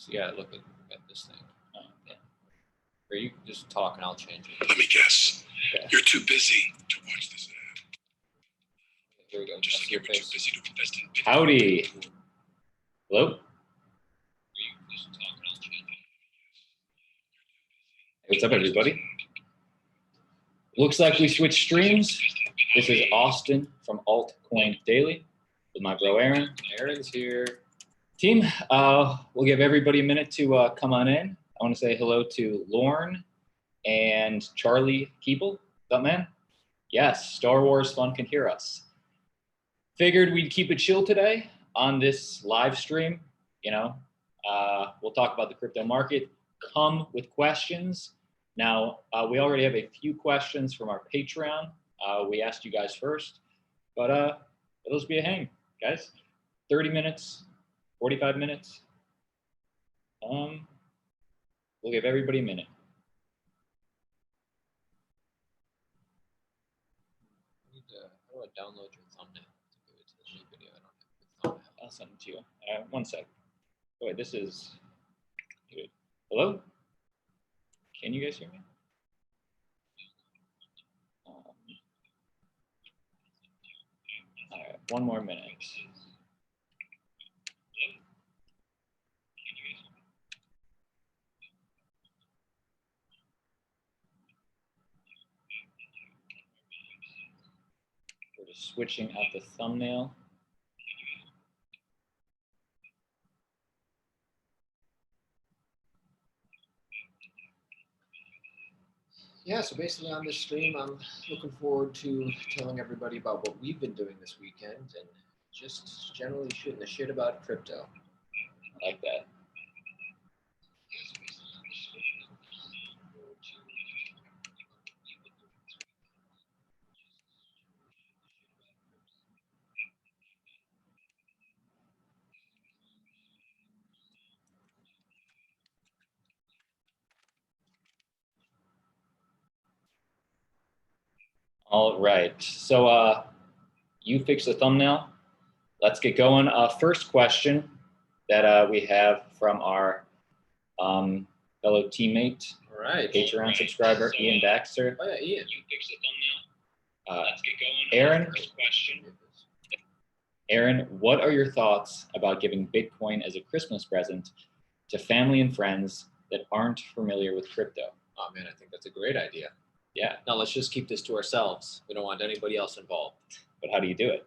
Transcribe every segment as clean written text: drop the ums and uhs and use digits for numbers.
So yeah, look at this thing. Oh, yeah. Or you can just talk and I'll change it. Let me guess. Okay. You're too busy to watch this ad. Here we go. Just like you were too face. busy to invest in Bitcoin. Howdy. Hello? You can just talk and I'll change it. What's up, everybody? Looks like we switched streams. This is Austin from Altcoin Daily with my bro Aaron. Aaron's here. Team, we'll give everybody a minute to come on in. I want to say hello to Lorne and Charlie Keeble. What's up, man? Yes, Star Wars fun can hear us. Figured we'd keep it chill today on this live stream. You know, we'll talk about the crypto market. Come with questions. Now, we already have a few questions from our Patreon. We asked you guys first, but it'll just be a hang, guys. 30 minutes, 45 minutes. We'll give everybody a minute. How do I download your thumbnail to give it to the new video? I don't have the thumbnail. I'll send it to you. One sec. Oh, wait, this is good. Hello? Can you guys hear me? All right, one more minute. We're just switching out the thumbnail. Yeah, so basically on this stream, I'm looking forward to telling everybody about what we've been doing this weekend and just generally shooting the shit about crypto. I like that. All right, so you fix the thumbnail. Let's get going. First question that we have from our fellow teammate, All right. Patreon subscriber, So, Ian Baxter. Oh yeah, Ian. You fix the thumbnail. Let's get going. Aaron, first question. Aaron, what are your thoughts about giving Bitcoin as a Christmas present to family and friends that aren't familiar with crypto? Oh man, I think that's a great idea. Yeah, Now let's just keep this to ourselves. We don't want anybody else involved. but how do you do it?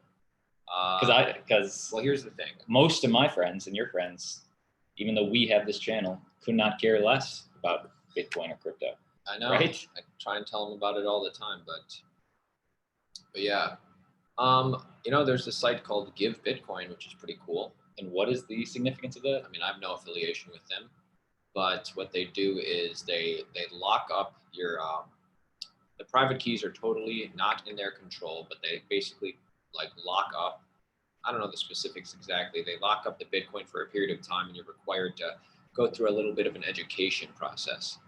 Because Well, here's the thing. most of my friends and your friends, even though we have this channel, could not care less about Bitcoin or crypto. I know. Right? I try and tell them about it all the time, but yeah. You know, there's this site called Give Bitcoin, which is pretty cool. And what is the significance of that? I mean, I have no affiliation with them, but what they do is they lock up your the private keys are totally not in their control, but they basically like lock up. I don't know the specifics exactly. They lock up the Bitcoin for a period of time, and you're required to go through a little bit of an education process.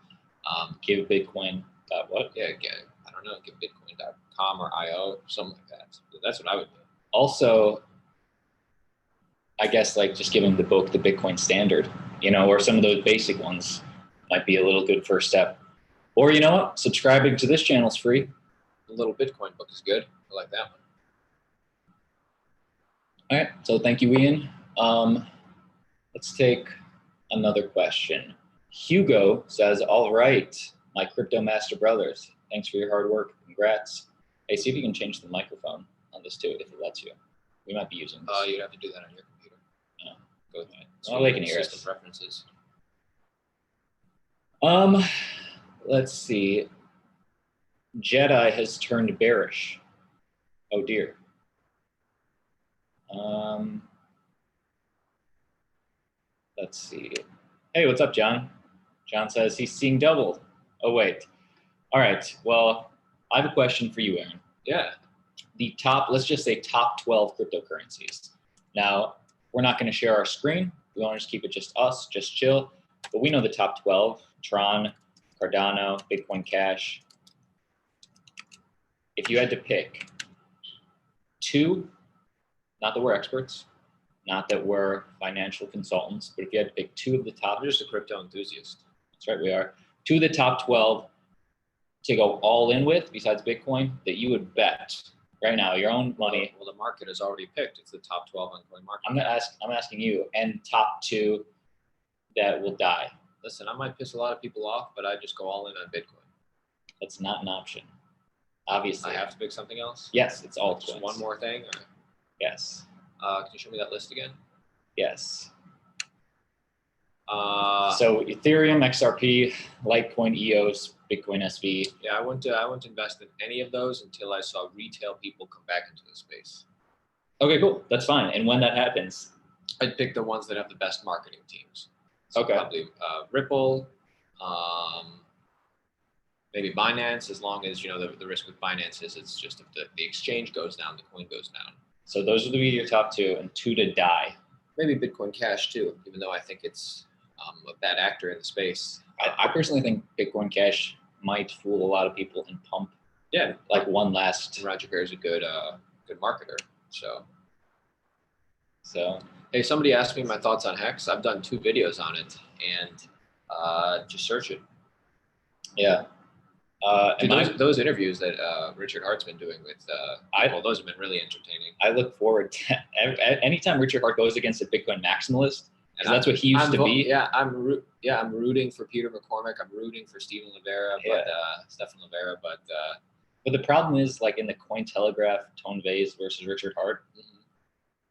Give Bitcoin. What? Yeah, I don't know, givebitcoin.com or IO, something like that. That's what I would do. Also, I guess like just giving the book, the Bitcoin Standard, you know, or some of those basic ones might be a little good first step. Or you know what? Subscribing to this channel is free. The little Bitcoin book is good. I like that one. All right. So thank you, Ian. Let's take another question. Hugo says, all right, my crypto master brothers, thanks for your hard work. Congrats. Hey, see if you can change the microphone on this too, if it lets you. We might be using this. You'd have to do that on your computer. Yeah. Go ahead. Well, they can hear System us. preferences. Let's see. Jedi has turned bearish. Oh dear. Let's see. Hey, what's up, John? John says he's seeing double. Oh, wait. All right. Well, I have a question for you, Aaron. Yeah. The top, let's just say top 12 cryptocurrencies. Now, we're not going to share our screen. We want to just keep it just us, just chill. But we know the top 12, Tron, Cardano, Bitcoin Cash. If you had to pick two, not that we're experts, Not that we're financial consultants, but if you had to pick two of the top, I'm just a crypto enthusiast. that's right, we are, two of the top 12 to go all in with, besides Bitcoin, that you would bet right now, your own money. Well, the market has already picked. It's the top 12 on coin market. I'm asking you, and top two that will die. Listen, I might piss a lot of people off, but I just go all in on Bitcoin. That's not an option. Obviously. I have to pick something else? Yes, it's all Just one more thing? Or, yes. can you show me that list again? Yes. Uh, So Ethereum, XRP, Litecoin, EOS, Bitcoin SV. yeah, I wouldn't invest in any of those until I saw retail people come back into the space. Okay, cool. That's fine. And when that happens, I'd pick the ones that have the best marketing teams. So okay. probably Ripple, maybe Binance, as long as, you know, the risk with Binance is it's just if the exchange goes down, the coin goes down. So those would be your top two, and two to die. Maybe Bitcoin Cash too, even though I think it's a bad actor in the space. I personally think Bitcoin Cash might fool a lot of people and pump Yeah, like one last. Roger Ver is a good marketer. So Hey, somebody asked me my thoughts on Hex. I've done 2 videos on it, and just search it. yeah. Dude, those interviews that Richard Hart's been doing with people, those have been really entertaining. I look forward to anytime Richard Hart goes against a Bitcoin maximalist, because that's what he used to be. Yeah, I'm rooting for Peter McCormick. I'm rooting for Stephen Livera, Stefan Livera. But the problem is, like in the Cointelegraph, Tone Vase versus Richard Hart.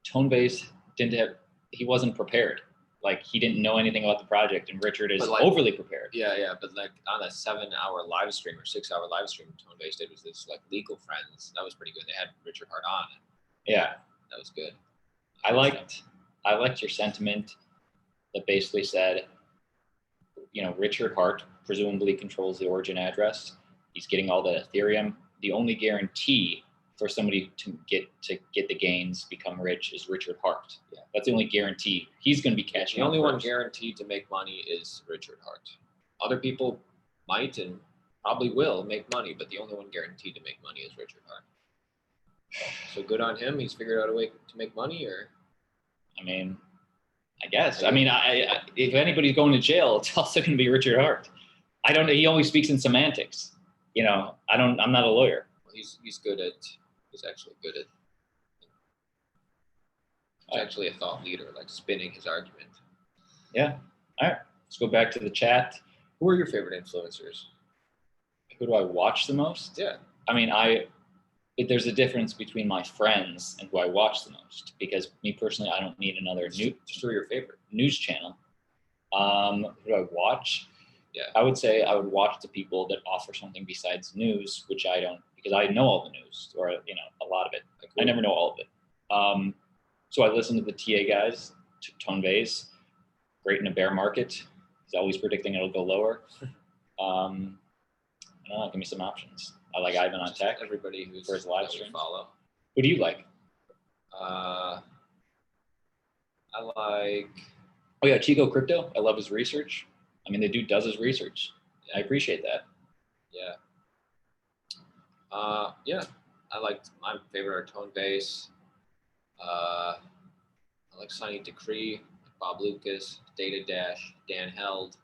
Tone Vase he wasn't prepared. Like he didn't know anything about the project, and Richard is overly prepared. Yeah, but like on a 7-hour live stream or 6-hour live stream, Tone Vase did was this like legal friends. That was pretty good. They had Richard Hart on. Yeah, that was good. I liked your sentiment that basically said, you know, Richard Hart presumably controls the origin address. He's getting all the Ethereum. The only guarantee for somebody to get the gains, become rich, is Richard Hart. Yeah, that's the only guarantee. He's going to be cashing. The only one guaranteed to make money is Richard Hart. Other people might and probably will make money, but the only one guaranteed to make money is Richard Hart. So good on him. He's figured out a way to make money, or I mean, I guess. I mean, I if anybody's going to jail, it's also going to be Richard Hart. I don't know. He always speaks in semantics. You know, I'm not a lawyer. Well, he's actually good at. He's actually a thought leader, like spinning his argument. Yeah. All right. Let's go back to the chat. Who are your favorite influencers? Who do I watch the most? Yeah. I mean, there's a difference between my friends and who I watch the most, because me personally, I don't need another just who are your favorite news channel. Who do I watch? Yeah. I would say I would watch the people that offer something besides news, which I don't, because I know all the news, or, you know, a lot of it. Cool. I never know all of it. So I listen to the TA guys, Tone Vase, great in a bear market. He's always predicting it'll go lower. I don't know, give me some options. I like Ivan on Tech. Everybody who's for his live stream. Follow. Who do you like? I like. Oh yeah, Chico Crypto. I love his research. I mean, the dude does his research. Yeah. I appreciate that. Yeah. Yeah. I like, my favorite are Tone Vase. I like Sonny Decree, Bob Lucas, Data Dash, Dan Held,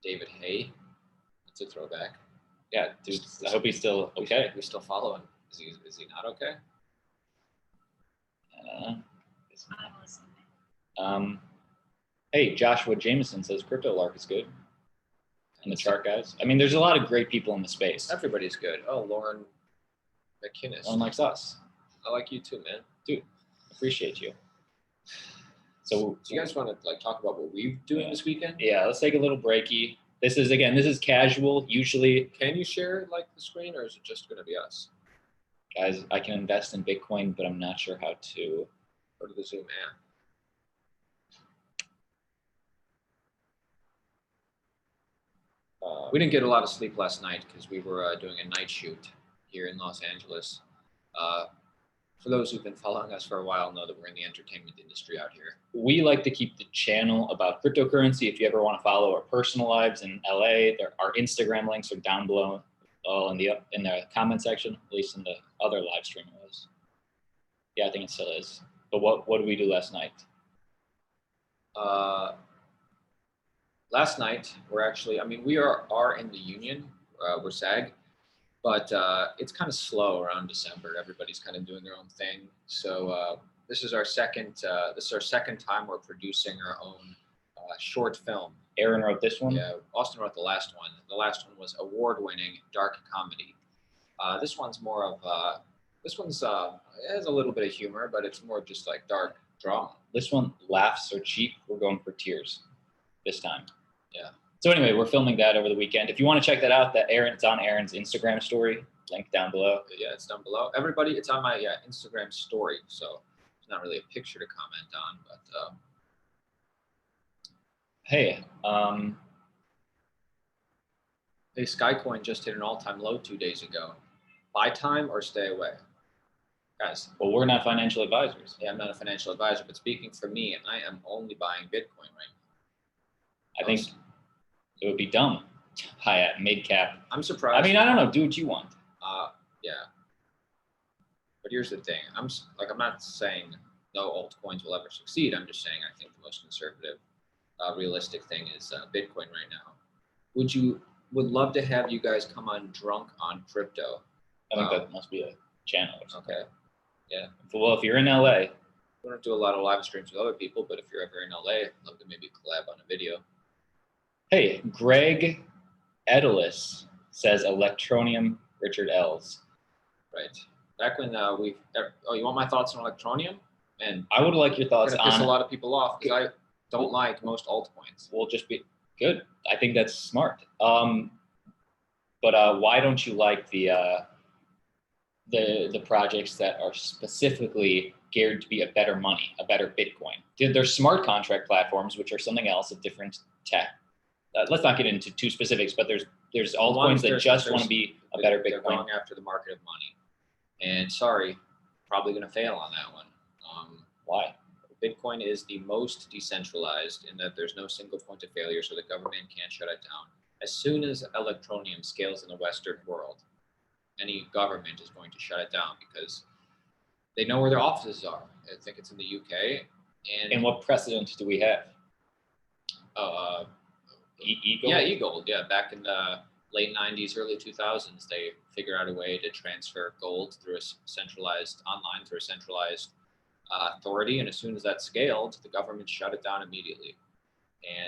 David Hay. That's a throwback. Yeah, dude, I hope he's still okay. We still follow him. Is he not okay? Hey, Joshua Jameson says CryptoLark is good. And the chart guys. I mean, there's a lot of great people in the space. Everybody's good. Oh, Lauren McKinnis. Lauren likes us. I like you too, man. Dude, appreciate you. So you guys want to like talk about what we're doing this weekend? Yeah, let's take a little breaky. This is casual. Usually, can you share like the screen, or is it just going to be us? Guys, I can invest in Bitcoin, but I'm not sure how to. Go to the Zoom app. We didn't get a lot of sleep last night because we were doing a night shoot here in Los Angeles. For those who've been following us for a while know that we're in the entertainment industry out here. We like to keep the channel about cryptocurrency. If you ever want to follow our personal lives in LA, our Instagram links are down below in the comment section, at least in the other live stream it was. Yeah, I think it still is. But what did we do last night? Last night, we're actually, I mean, we are in the union, we're SAG, but it's kind of slow around December. Everybody's kind of doing their own thing. So this is our second time we're producing our own short film. Aaron wrote this one? Yeah, Austin wrote the last one. The last one was award-winning dark comedy. This one's more of, it has a little bit of humor, but it's more just like dark drama. This one, laughs are cheap. We're going for tears this time. Yeah. So anyway, we're filming that over the weekend. If you want to check that out, it's on Aaron's Instagram story, link down below. Yeah, it's down below. Everybody, it's on my Instagram story, so it's not really a picture to comment on, but hey, hey, Skycoin just hit an all-time low 2 days ago. Buy time or stay away? Guys. Well, we're not financial advisors. Yeah, I'm not a financial advisor, but speaking for me, I am only buying Bitcoin right now. I think it would be dumb to buy at mid-cap. I'm surprised. I mean, I don't know. Do what you want. Yeah. But here's the thing. I'm not saying no altcoins will ever succeed. I'm just saying I think the most conservative, realistic thing is Bitcoin right now. Would love to have you guys come on Drunk on Crypto. I think that must be a channel or something. Okay. Yeah. Well, if you're in LA. We don't do a lot of live streams with other people, but if you're ever in LA, I'd love to maybe collab on a video. Hey, Greg Edelis says Electroneum Richard L's. Right. Back when you want my thoughts on Electroneum? And I would like your thoughts on. Piss a lot of people off because I don't like most altcoins. We'll just be good. I think that's smart. But why don't you like the projects that are specifically geared to be a better money, a better Bitcoin? There's smart contract platforms, which are something else, a different tech. Let's not get into too specifics, but there's altcoins that just want to be a better Bitcoin. They're going after the market of money. And sorry, probably going to fail on that one. Why? Bitcoin is the most decentralized in that there's no single point of failure, so the government can't shut it down. As soon as Electroneum scales in the Western world, any government is going to shut it down because they know where their offices are. I think it's in the UK. And what precedent do we have? E-Gold? Yeah, E-Gold. Yeah, back in the late 90s, early 2000s, they figured out a way to transfer gold through a centralized authority. And as soon as that scaled, the government shut it down immediately.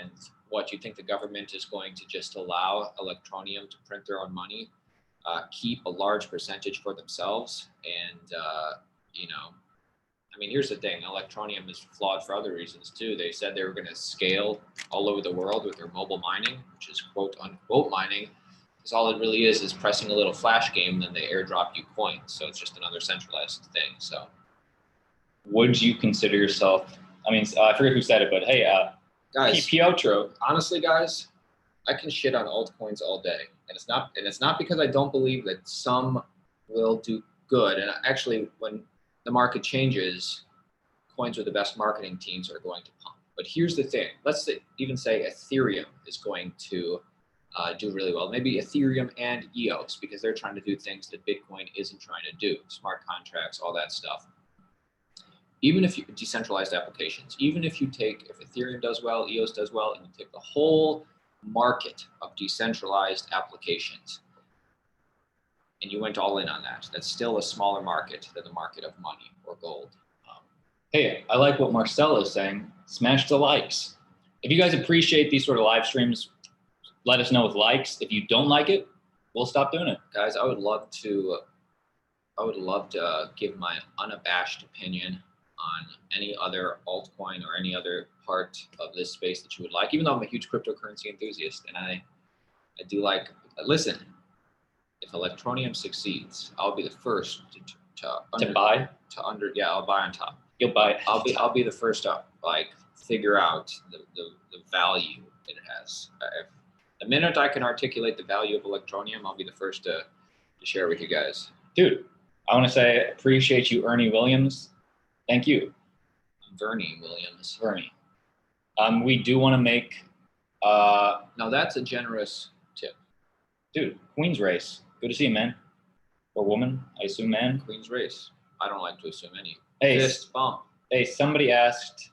And what, you think the government is going to just allow Electroneum to print their own money, keep a large percentage for themselves? And, I mean, here's the thing. Electroneum is flawed for other reasons too. They said they were going to scale all over the world with their mobile mining, which is quote unquote mining, because all it really is pressing a little flash game, then they airdrop you coins. So it's just another centralized thing. So would you consider yourself, I mean, I forget who said it, but hey, guys, Piotro. Honestly, guys, I can shit on altcoins all day. And it's not because I don't believe that some will do good. And actually, when the market changes, coins with the best marketing teams are going to pump. But here's the thing. Let's even say Ethereum is going to do really well. Maybe Ethereum and EOS, because they're trying to do things that Bitcoin isn't trying to do. Smart contracts, all that stuff. Even if you decentralized applications, even if Ethereum does well, EOS does well, and you take the whole market of decentralized applications, and you went all in on that, that's still a smaller market than the market of money or gold. Hey, I like what Marcelo is saying. Smash the likes. If you guys appreciate these sort of live streams, let us know with likes. If you don't like it, we'll stop doing it. Guys, I would love to give my unabashed opinion on any other altcoin or any other part of this space that you would like, even though I'm a huge cryptocurrency enthusiast, and I do like, listen, if Electroneum succeeds, I'll be the first to buy. Yeah, I'll buy on top. You'll buy. I'll be the first to figure out the value it has. The minute I can articulate the value of Electroneum, I'll be the first to share with you guys. Dude, I want to say appreciate you, Ernie Williams. Thank you. Bernie Williams. Bernie. We do want to make. Now that's a generous tip. Dude, Queen's Race. Good to see you, man. Or woman, I assume man. Queen's Race. I don't like to assume any. Hey, Fist bump. Hey, somebody asked,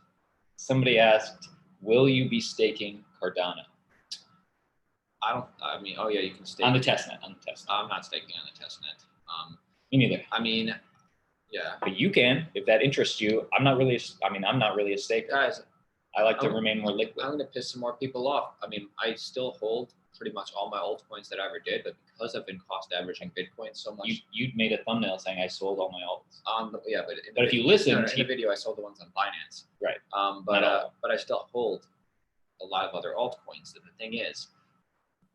will you be staking Cardano? I mean, oh yeah, you can stake. On the testnet, I'm not staking on the testnet. Me neither. I mean, yeah. But you can, if that interests you. I'm not really a staker. Guys, I like to remain more liquid. I'm going to piss some more people off. I mean, I still hold pretty much all my altcoins that I ever did, but because I've been cost averaging Bitcoin so much. You made a thumbnail saying I sold all my alts. Yeah, but if you listen, in the video, I sold the ones on Binance. Right. But I still hold a lot of other altcoins. And the thing is,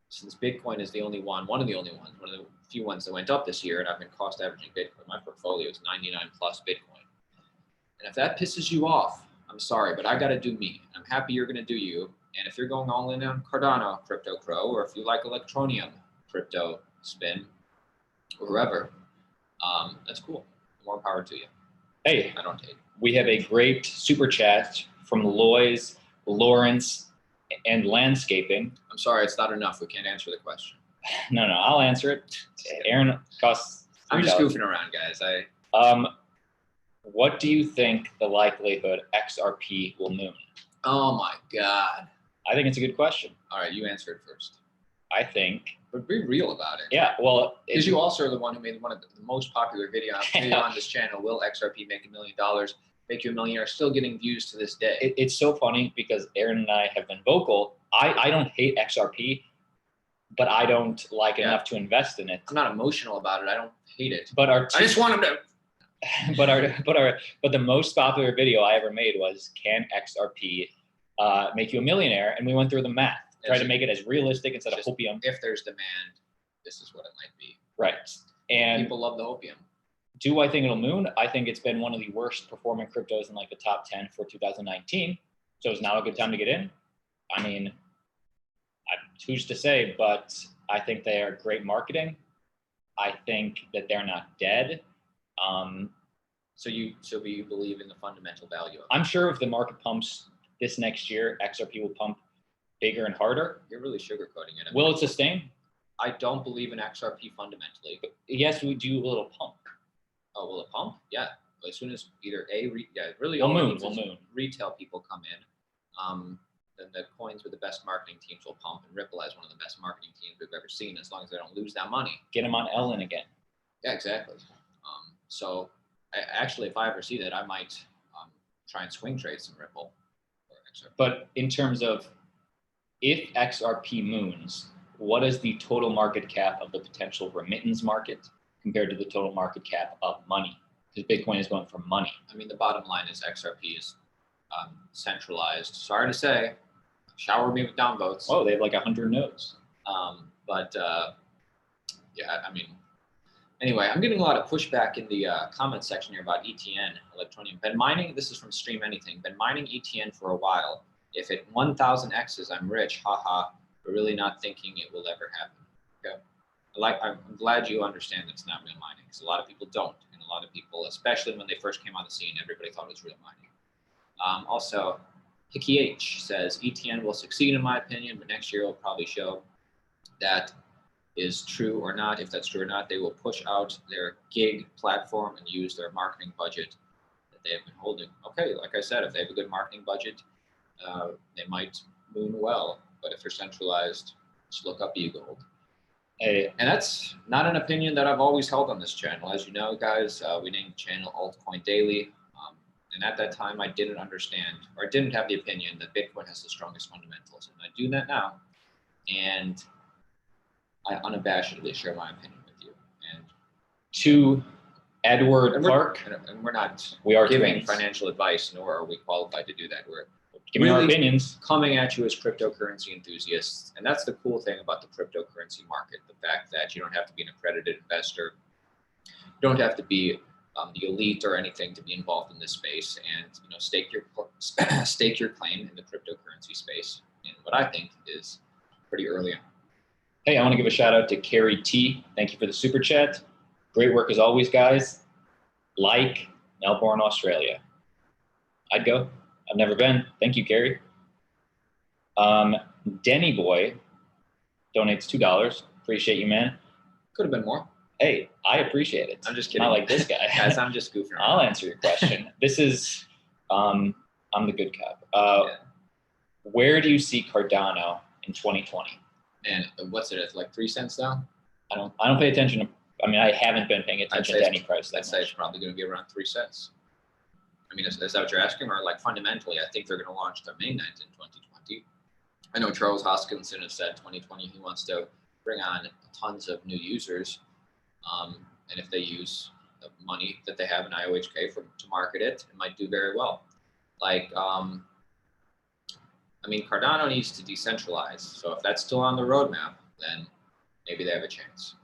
since Bitcoin is one of the few ones that went up this year, and I've been cost averaging Bitcoin, my portfolio is 99 plus Bitcoin. And if that pisses you off, I'm sorry, but I got to do me. I'm happy you're going to do you. And if you're going all in on Cardano, Crypto Crow, or if you like Electroneum, Crypto Spin, or whoever, that's cool. More power to you. Hey, I don't hate. We have a great super chat from Lois, Lawrence, and Landscaping. I'm sorry, it's not enough. We can't answer the question. No, I'll answer it. Aaron costs $3. I'm just goofing around, guys. What do you think the likelihood XRP will moon? Oh my God. I think it's a good question. All right, you answer it first. I think. But be real about it. Yeah, well. Because you also are the one who made one of the most popular video on this channel. Will XRP make $1 million? Make you a millionaire? Still getting views to this day. It's so funny because Aaron and I have been vocal. I don't hate XRP, but I don't like enough to invest in it. I'm not emotional about it. I don't hate it. But I just want him to. But the most popular video I ever made was, can XRP make you a millionaire? And we went through the math, try to make it as realistic instead of hopium. If there's demand, this is what it might be. Right. And people love the hopium. Do I think it'll moon? I think it's been one of the worst performing cryptos in like the top 10 for 2019. So is now a good time to get in? I mean, who's to say, but I think they are great marketing. I think that they're not dead. So you believe in the fundamental value of it? I'm sure if the market pumps this next year, XRP will pump bigger and harder. You're really sugarcoating it. Will it sustain? I don't believe in XRP fundamentally. But yes, we do a little pump. Oh, will it pump? Yeah. As soon as either we'll moon. Retail people come in, then the coins with the best marketing teams will pump, and Ripple has one of the best marketing teams we've ever seen. As long as they don't lose that money, get them on Ellen again. Yeah, exactly. So actually, if I ever see that, I might try and swing trade some Ripple. But in terms of if XRP moons, what is the total market cap of the potential remittance market compared to the total market cap of money? Because Bitcoin is going for money. I mean, the bottom line is XRP is centralized. Sorry to say, shower me with downvotes. Oh, they have like 100 nodes. Yeah, I mean, anyway, I'm getting a lot of pushback in the comment section here about ETN, Electroneum. Been mining, this is from Stream Anything, been mining ETN for a while. If it 1,000 X's, I'm rich, haha, but really not thinking it will ever happen. Okay. I'm glad you understand that it's not real mining, because a lot of people don't. And a lot of people, especially when they first came on the scene, everybody thought it was real mining. Also, Hickey H says, ETN will succeed in my opinion, but next year will probably show that is true or not. If that's true or not, they will push out their gig platform and use their marketing budget that they have been holding. Okay, like I said, if they have a good marketing budget, they might moon well. But if they're centralized, just look up eGold. And that's not an opinion that I've always held on this channel. As you know, guys, we named the channel Altcoin Daily. And at that time, I didn't understand, or I didn't have the opinion that Bitcoin has the strongest fundamentals. And I do that now. And I unabashedly share my opinion with you. And to Edward Clark, and we are giving twins. Financial advice, nor are we qualified to do that. We're giving really our opinions, coming at you as cryptocurrency enthusiasts. And that's the cool thing about the cryptocurrency market, the fact that you don't have to be an accredited investor. You don't have to be the elite or anything to be involved in this space, and stake your claim in the cryptocurrency space in what I think is pretty early on. Hey, I want to give a shout out to Carrie T. Thank you for the super chat. Great work as always, guys. Like Melbourne, Australia. I'd go. I've never been. Thank you, Carrie. Denny Boy donates $2. Appreciate you, man. Could have been more. Hey, I appreciate it. I'm just kidding. Not like this guy. Guys, I'm just goofing around. I'll answer your question. This is I'm the good cap. Yeah. Where do you see Cardano in 2020? And what's it? It's like 3 cents now. I don't pay attention to. I mean, I haven't been paying attention to any price. I'd say it's probably going to be around 3 cents. I mean, is that what you're asking, or like fundamentally? I think they're going to launch their mainnet in 2020. I know Charles Hoskinson has said 2020 he wants to bring on tons of new users, and if they use the money that they have in IOHK to market it, it might do very well. Like, I mean, Cardano needs to decentralize. So if that's still on the roadmap, then maybe they have a chance.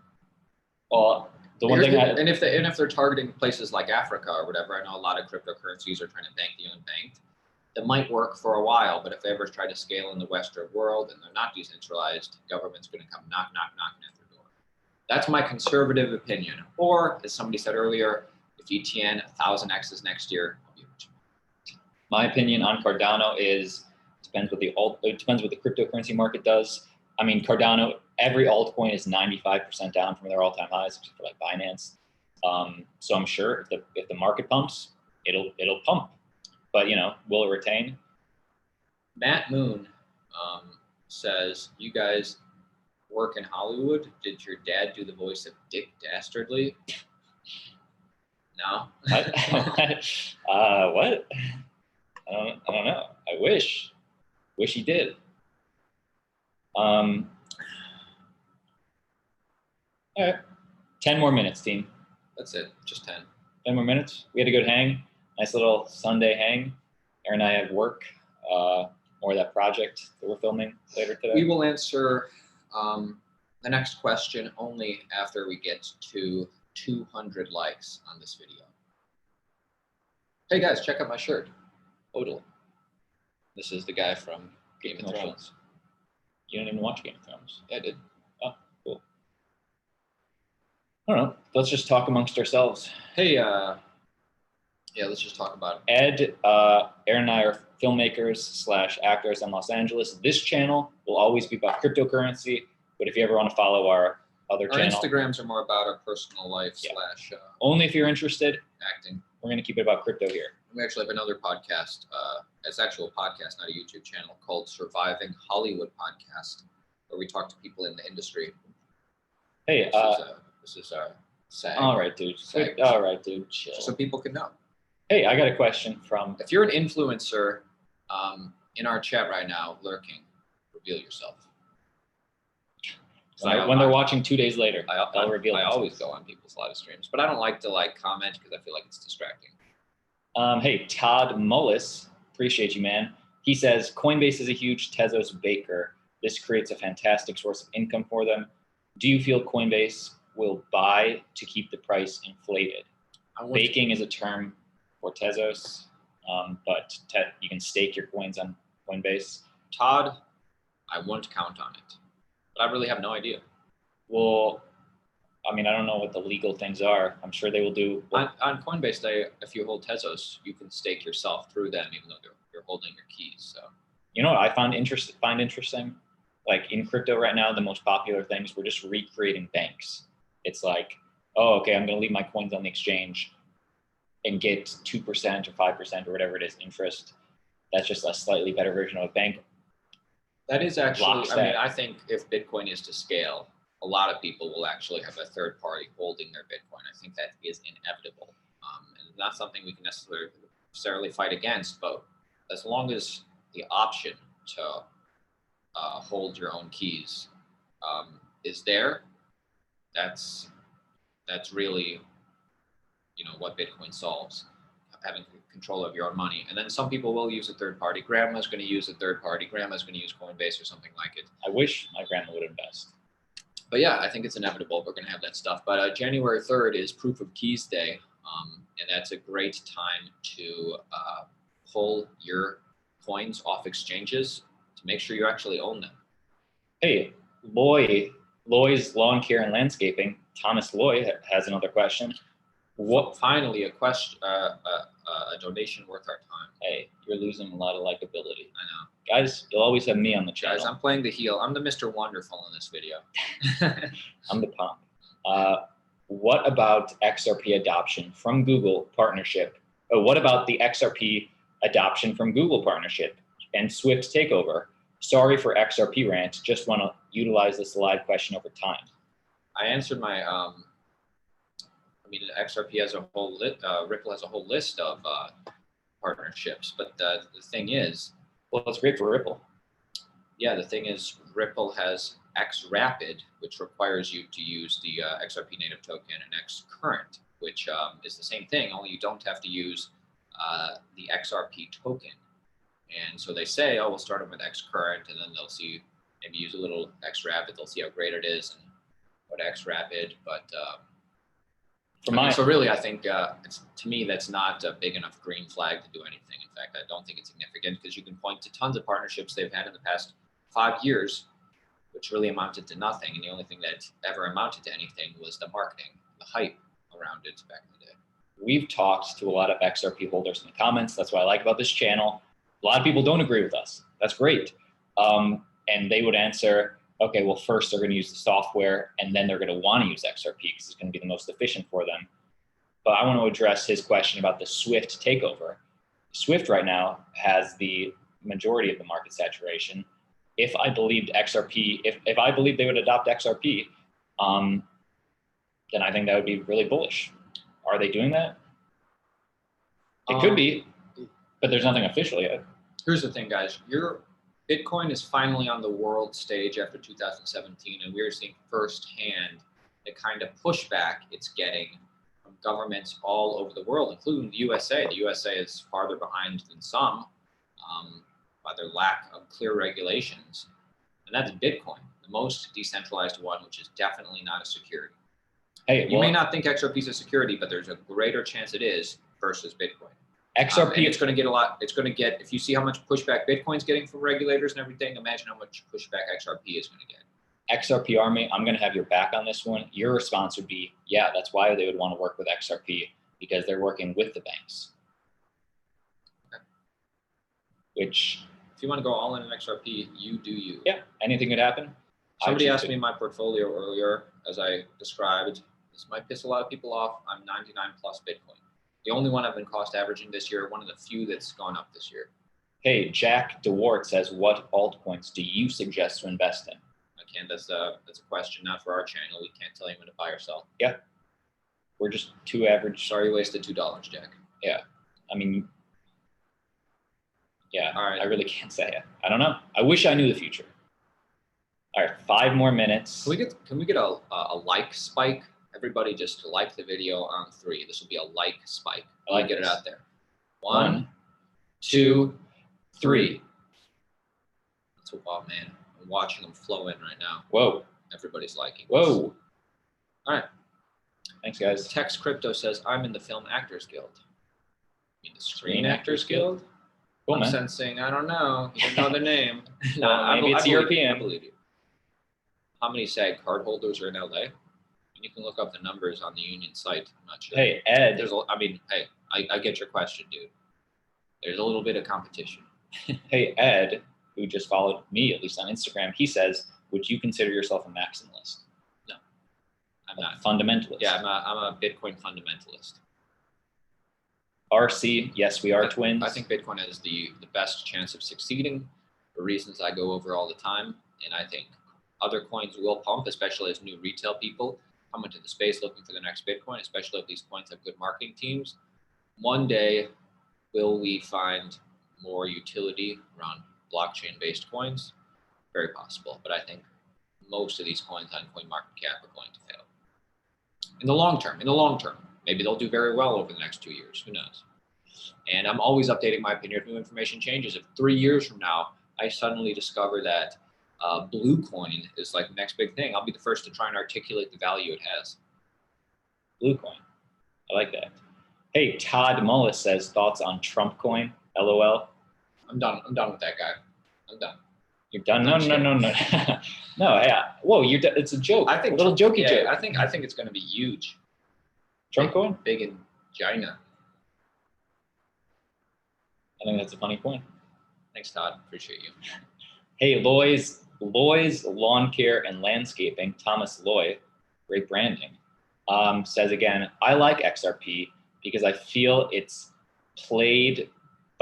Well, the one thing and if they're targeting places like Africa or whatever, I know a lot of cryptocurrencies are trying to bank the unbanked. That might work for a while, but if they ever try to scale in the Western world and they're not decentralized, government's going to come knocking at their door. That's my conservative opinion. Or, as somebody said earlier, if ETN 1000x's next year, I'll be rich. My opinion on Cardano is it depends what the cryptocurrency market does. I mean, Cardano, every altcoin is 95% down from their all-time highs, except for like Binance. So I'm sure if the market pumps, it'll pump. But will it retain? Matt Moon says, "You guys work in Hollywood. Did your dad do the voice of Dick Dastardly?" No. What? What? I don't know. I wish he did. All right. 10 more minutes, team. That's it. Just 10. 10 more minutes. We had a good hang. Nice little Sunday hang. Aaron and I had work. More of that project that we're filming later today. We will answer the next question only after we get to 200 likes on this video. Hey guys, check out my shirt. Odal. This is the guy from Game of Thrones. You didn't even watch Game of Thrones. Yeah, I did. Oh, cool. I don't know. Let's just talk amongst ourselves. Hey, yeah, let's just talk about it. Ed, Aaron and I are filmmakers / actors in Los Angeles. This channel will always be about cryptocurrency, but if you ever want to follow our other Our channel, Instagrams are more about our personal life / only if you're interested. acting. We're going to keep it about crypto here. We actually have another podcast. It's actually a podcast, not a YouTube channel, called Surviving Hollywood Podcast, where we talk to people in the industry. Hey, this is our SAG. all right, dude. SAG. All right, dude. Chill. So people can know. Hey, I got a question from. If you're an influencer in our chat right now, lurking, reveal yourself. When they're watching 2 days later, I'll reveal. I always go on people's live streams, but I don't like to comment because I feel like it's distracting. Hey, Todd Mullis, appreciate you, man. He says Coinbase is a huge Tezos baker. This creates a fantastic source of income for them. Do you feel Coinbase will buy to keep the price inflated? Baking is a term for Tezos, but you can stake your coins on Coinbase. Todd, I won't count on it, but I really have no idea. Well, I mean, I don't know what the legal things are. I'm sure they will do. On Coinbase, if you hold Tezos, you can stake yourself through them, even though you're holding your keys. So, you know what I find interesting? Like in crypto right now, the most popular things, we're just recreating banks. It's like, oh, okay, I'm going to leave my coins on the exchange and get 2% or 5% or whatever it is interest. That's just a slightly better version of a bank. That is actually, I think if Bitcoin is to scale, a lot of people will actually have a third party holding their Bitcoin. I think that is inevitable. And not something we can necessarily fight against, but as long as the option to hold your own keys is there, that's really, what Bitcoin solves, having control of your own money. And then some people will use a third party. Grandma's going to use a third party. Grandma's going to use Coinbase or something like it. I wish my grandma would invest. But yeah, I think it's inevitable. We're going to have that stuff. But January 3rd is Proof of Keys Day. And that's a great time to pull your coins off exchanges to make sure you actually own them. Hey, Loy's Lawn Care and Landscaping. Thomas Loy has another question. What? Finally, a question, a donation worth our time. Hey, you're losing a lot of likability. I know. Guys, you'll always have me on the channel. Guys, I'm playing the heel. I'm the Mr. Wonderful in this video. I'm the pump. What about XRP adoption from Google partnership? What about the XRP Adoption from Google partnership and Swift takeover. Sorry for XRP rant. Just want to utilize this live question over time. I answered my, I mean, XRP has a whole Ripple has a whole list of partnerships, but the thing is, well, it's great for Ripple. Yeah, the thing is, Ripple has XRapid, which requires you to use the XRP native token, and XCurrent, which is the same thing, only you don't have to use the XRP token. And so they say, oh, we'll start them with XCurrent, and then they'll see, maybe use a little XRapid, they'll see how great it is, and what XRapid, but so really, I think to me, that's not a big enough green flag to do anything. In fact, I don't think it's significant because you can point to tons of partnerships they've had in the past 5 years, which really amounted to nothing. And the only thing that ever amounted to anything was the marketing, the hype around it back in the day. We've talked to a lot of XRP holders in the comments. That's what I like about this channel. A lot of people don't agree with us. That's great. And they would answer, okay, well, first they're going to use the software, and then they're going to want to use XRP because it's going to be the most efficient for them. But I want to address his question about the Swift takeover. Swift right now has the majority of the market saturation. If I believed XRP, if I believed they would adopt XRP, then I think that would be really bullish. Are they doing that? It could be, but there's nothing official yet. Here's the thing, guys. Bitcoin is finally on the world stage after 2017, and we're seeing firsthand the kind of pushback it's getting from governments all over the world, including the USA. The USA is farther behind than some by their lack of clear regulations, and that's Bitcoin, the most decentralized one, which is definitely not a security. Hey, you may not think XRP is a security, but there's a greater chance it is versus Bitcoin. XRP, and it's going to get a lot. It's going to get, if you see how much pushback Bitcoin's getting from regulators and everything, imagine how much pushback XRP is going to get. XRP Army, I'm going to have your back on this one. Your response would be, yeah, that's why they would want to work with XRP, because they're working with the banks. Okay. Which, if you want to go all in XRP, you do you. Yeah, anything could happen. Somebody asked me my portfolio earlier, as I described. This might piss a lot of people off. I'm 99 plus Bitcoin. The only one I've been cost averaging this year, one of the few that's gone up this year. Hey, Jack DeWart says, what altcoins do you suggest to invest in? I can't, that's a question, not for our channel. We can't tell you when to buy or sell. Yeah. We're just two average. Sorry you wasted $2, Jack. Yeah. I mean, yeah, all right. I really can't say it. I don't know. I wish I knew the future. All right, 5 more minutes. Can we get a like spike? Everybody just like the video on 3. This will be a like spike. I like get it out there. 1, 2, 3. Oh man, I'm watching them flow in right now. Whoa. Everybody's liking. Whoa. This. All right. Thanks, guys. Tex Crypto says, I'm in the Film Actors Guild. You mean the Screen Actors Guild? Cool, I'm man. sensing, I don't know. You didn't know the name. No, maybe it's European. I believe you. How many SAG card holders are in LA? You can look up the numbers on the union site. I'm not sure. Hey, Ed. I get your question, dude. There's a little bit of competition. Hey, Ed, who just followed me, at least on Instagram, he says, would you consider yourself a maximalist? No, I'm not. Fundamentalist. Yeah, I'm a Bitcoin fundamentalist. RC, yes, we are twins. I think Bitcoin has the best chance of succeeding for reasons I go over all the time. And I think other coins will pump, especially as new retail people come into the space looking for the next Bitcoin, especially if these coins have good marketing teams. One day, will we find more utility around blockchain-based coins? Very possible, but I think most of these coins on CoinMarketCap are going to fail. In the long term, maybe they'll do very well over the next 2 years, who knows? And I'm always updating my opinion if new information changes. If 3 years from now, I suddenly discover that blue coin is like the next big thing, I'll be the first to try and articulate the value it has. Blue coin. I like that. Hey, Todd Mullis says, thoughts on Trump coin? LOL. I'm done with that guy. I'm done. You're done? No. No, yeah. Whoa, it's a joke. I think a little jokey joke. I think it's going to be huge. Trump coin? Big in China. I think that's a funny point. Thanks, Todd. Appreciate you. Hey, Loy's Lawn Care and Landscaping, Thomas Loy, great branding, says again, I like XRP because I feel it's played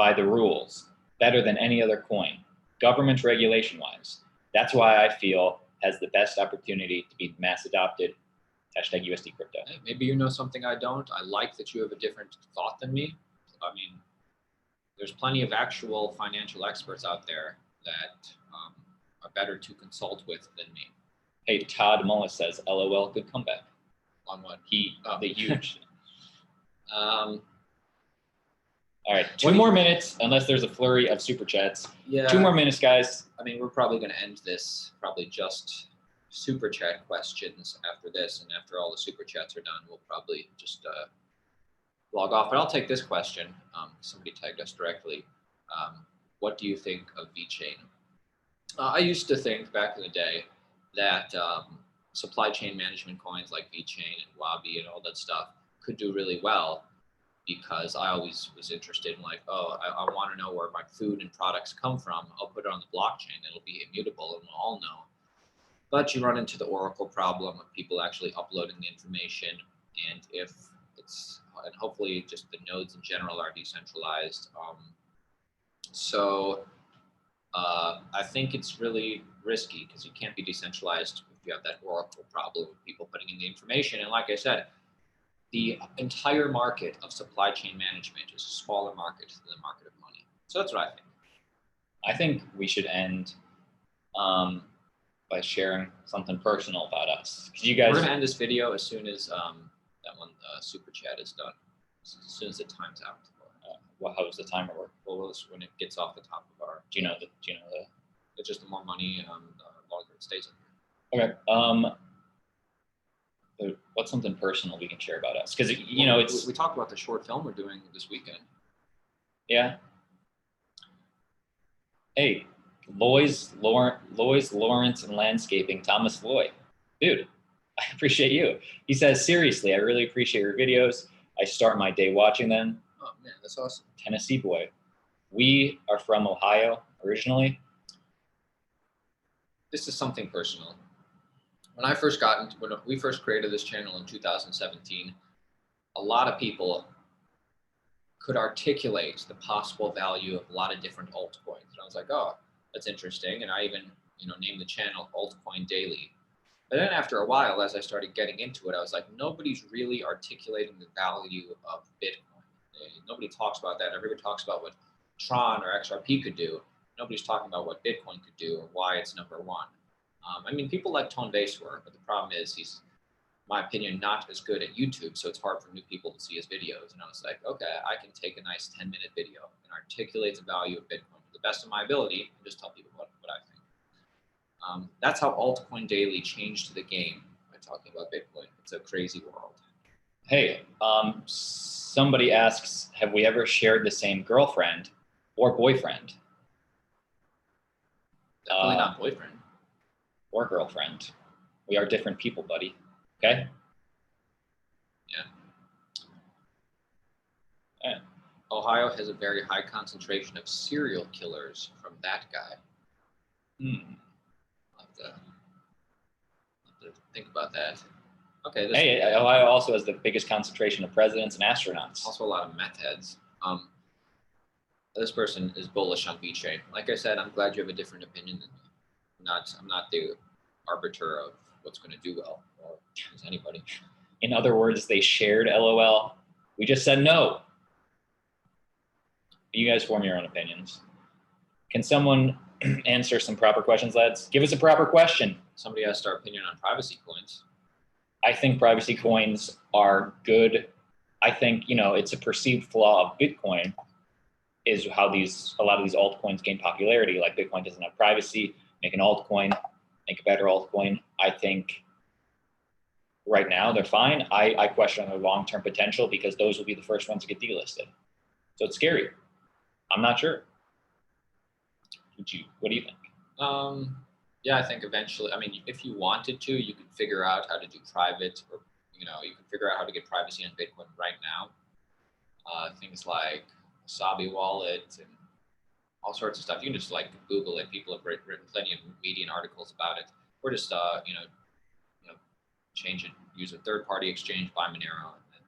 by the rules, better than any other coin, government regulation-wise. That's why I feel has the best opportunity to be mass adopted. Hashtag USD crypto. Hey, maybe you know something I don't. I like that you have a different thought than me. I mean, there's plenty of actual financial experts out there that are better to consult with than me. Hey, Todd Mullis says, LOL, good comeback. On what? The huge. Um, All right, 2 more minutes, unless there's a flurry of super chats. yeah. 2 more minutes, guys. I mean, we're probably going to end this probably just super chat questions after this, and after all the super chats are done, we'll probably just log off. But I'll take this question. Somebody tagged us directly. What do you think of VeChain? I used to think back in the day that supply chain management coins like VeChain and Wabi and all that stuff could do really well, because I always was interested in like, oh, I want to know where my food and products come from. I'll put it on the blockchain. It'll be immutable and we'll all know. But you run into the Oracle problem of people actually uploading the information. And if it's, and hopefully just the nodes in general are decentralized. So I think it's really risky because you can't be decentralized if you have that Oracle problem of people putting in the information. And like I said, the entire market of supply chain management is a smaller market than the market of money. So that's what I think. I think we should end by sharing something personal about us. Because you guys, we're gonna end this video as soon as that one super chat is done. As soon as it times out. Well, how does the timer work? Well, it's when it gets off the top of our. Do you know the? It's just the more money, the longer it stays in here. Okay. What's something personal we can share about us? Because you know, it's. We talked about the short film we're doing this weekend. Yeah. Hey, Loy's Lawrence and Landscaping, Thomas Loy. Dude, I appreciate you. He says, seriously, I really appreciate your videos. I start my day watching them. Oh man, that's awesome. Tennessee boy. We are from Ohio originally. This is something personal. When we first created this channel in 2017, a lot of people could articulate the possible value of a lot of different altcoins. And I was like, oh, that's interesting. And I even, named the channel Altcoin Daily. But then after a while, as I started getting into it, I was like, nobody's really articulating the value of Bitcoin. Nobody talks about that. Everybody talks about what Tron or XRP could do. Nobody's talking about what Bitcoin could do or why it's number one. I mean, people like Coinbase were, but the problem is he's, in my opinion, not as good at YouTube, so it's hard for new people to see his videos. And I was like, okay, I can take a nice 10-minute video and articulate the value of Bitcoin to the best of my ability and just tell people what I think. That's how Altcoin Daily changed the game by talking about Bitcoin. It's a crazy world. Hey, somebody asks, have we ever shared the same girlfriend or boyfriend? Definitely not boyfriend. Or girlfriend. We are different people, buddy. Okay? Yeah. All right. Ohio has a very high concentration of serial killers from that guy. I'll have to think about that. Okay. Hey, Ohio also has the biggest concentration of presidents and astronauts. Also a lot of meth heads. This person is bullish on VeChain. Like I said, I'm glad you have a different opinion than me. I'm not the arbiter of what's going to do well, or is anybody. In other words, they shared LOL. We just said no. You guys form your own opinions. Can someone answer some proper questions, lads? Give us a proper question. Somebody asked our opinion on privacy coins. I think privacy coins are good. I think, it's a perceived flaw of Bitcoin is how a lot of these altcoins gain popularity. Like Bitcoin doesn't have privacy. Make an altcoin, make a better altcoin. I think right now they're fine. I question their long-term potential because those will be the first ones to get delisted. So it's scary. I'm not sure. What do you think? Yeah, I think eventually, if you wanted to, you could figure out how to do private, or, you could figure out how to get privacy on Bitcoin right now. Things like Wasabi wallet and all sorts of stuff. You can just Google it. People have written plenty of Medium articles about it. Or just, change it, use a third-party exchange, buy Monero, and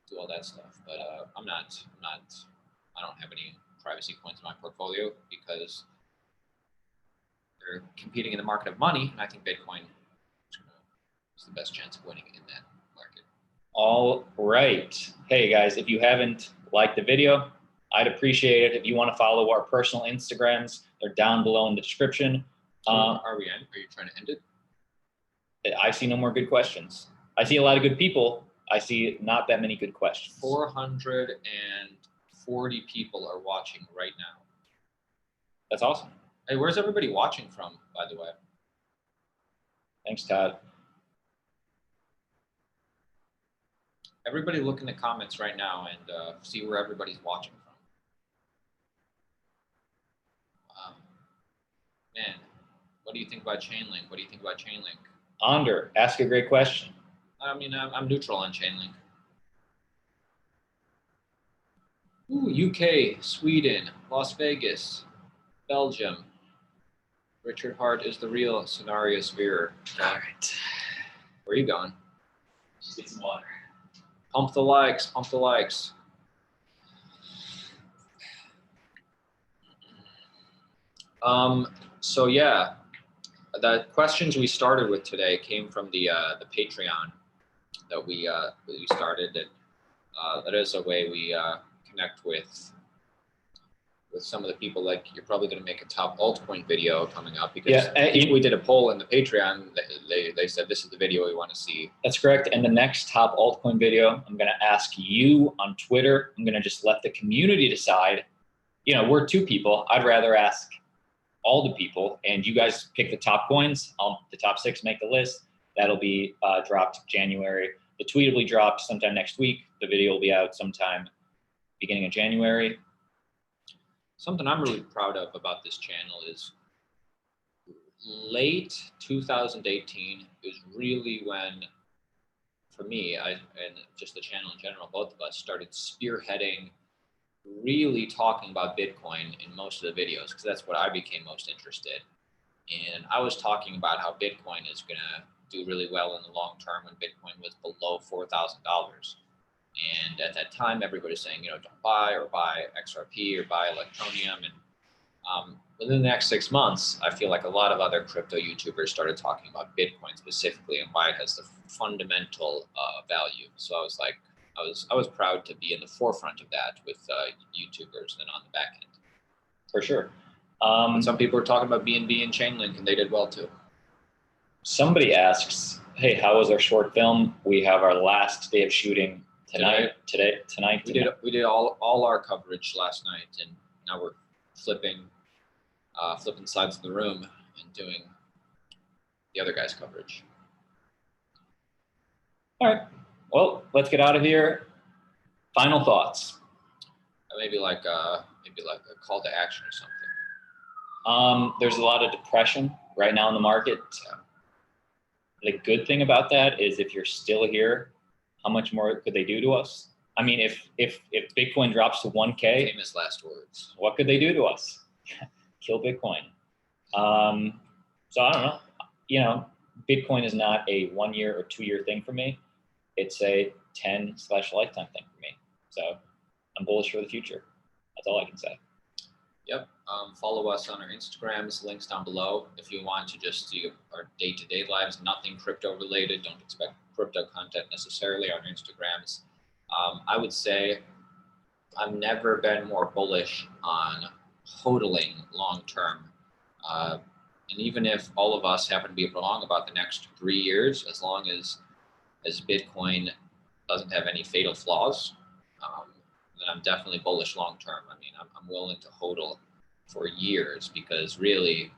do all that stuff. But I don't have any privacy coins in my portfolio because they're competing in the market of money, and I think Bitcoin is the best chance of winning in that market. All right. Hey guys, if you haven't liked the video, I'd appreciate it. If you want to follow our personal Instagrams, they're down below in the description. Are we in? Are you trying to end it? I see no more good questions. I see a lot of good people. I see not that many good questions. 440 people are watching right now. That's awesome. Hey, where's everybody watching from, by the way? Thanks, Todd. Everybody look in the comments right now and see where everybody's watching from. Man, what do you think about Chainlink? What do you think about Chainlink? Ander, ask a great question. I mean, I'm neutral on Chainlink. Ooh, UK, Sweden, Las Vegas, Belgium. Richard Hart is the real scenario sphere. All right. Where are you going? Just get some water. Pump the likes, pump the likes. So yeah, the questions we started with today came from the Patreon that we started. That is a way we connect with some of the people. Like, you're probably going to make a top altcoin video coming up because we did a poll in the Patreon. They said this is the video we want to see. That's correct. And the next top altcoin video, I'm going to ask you on Twitter. I'm going to just let the community decide. You know, we're two people. I'd rather ask all the people, and you guys pick the top coins. The top 6 make the list. That'll be dropped January. The tweet will be dropped sometime next week. The video will be out sometime beginning of January. Something I'm really proud of about this channel is late 2018 is really when, for me, and just the channel in general, both of us started spearheading, really talking about Bitcoin in most of the videos, because that's what I became most interested in. And I was talking about how Bitcoin is going to do really well in the long term when Bitcoin was below $4,000. And at that time, everybody was saying, you know, don't buy, or buy XRP, or buy Electroneum. And within the next 6 months, I feel like a lot of other crypto YouTubers started talking about Bitcoin specifically and why it has the fundamental value. So I was like, I was proud to be in the forefront of that with YouTubers and on the back end. For sure. Some people were talking about BNB and Chainlink, and they did well too. Somebody asks, hey, how was our short film? We have our last day of shooting tonight. We did all our coverage last night, and now we're flipping sides of the room and doing the other guy's coverage. All right. Well, let's get out of here. Final thoughts. Maybe like a call to action or something. There's a lot of depression right now in the market. The good thing about that is, if you're still here, how much more could they do to us? I mean, if Bitcoin drops to 1K, famous last words, what could they do to us? Kill Bitcoin. So I don't know. You know, Bitcoin is not a 1 year or 2 year thing for me. It's a 10/lifetime thing for me. So I'm bullish for the future. That's all I can say. Yep. Follow us on our Instagrams, links down below. If you want to just see our day-to-day lives, nothing crypto related, don't expect crypto content necessarily on our Instagrams. I would say I've never been more bullish on hodling long-term. And even if all of us happen to be wrong about the next 3 years, as long as Bitcoin doesn't have any fatal flaws, then I'm definitely bullish long-term. I mean, I'm willing to hodl for years, because really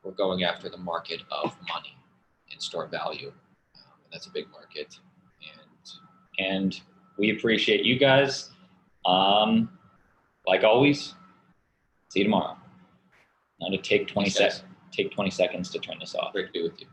we're going after the market of money and store value. And that's a big market. And we appreciate you guys. Like always, see you tomorrow. Now to take 20 seconds to turn this off. Great to be with you.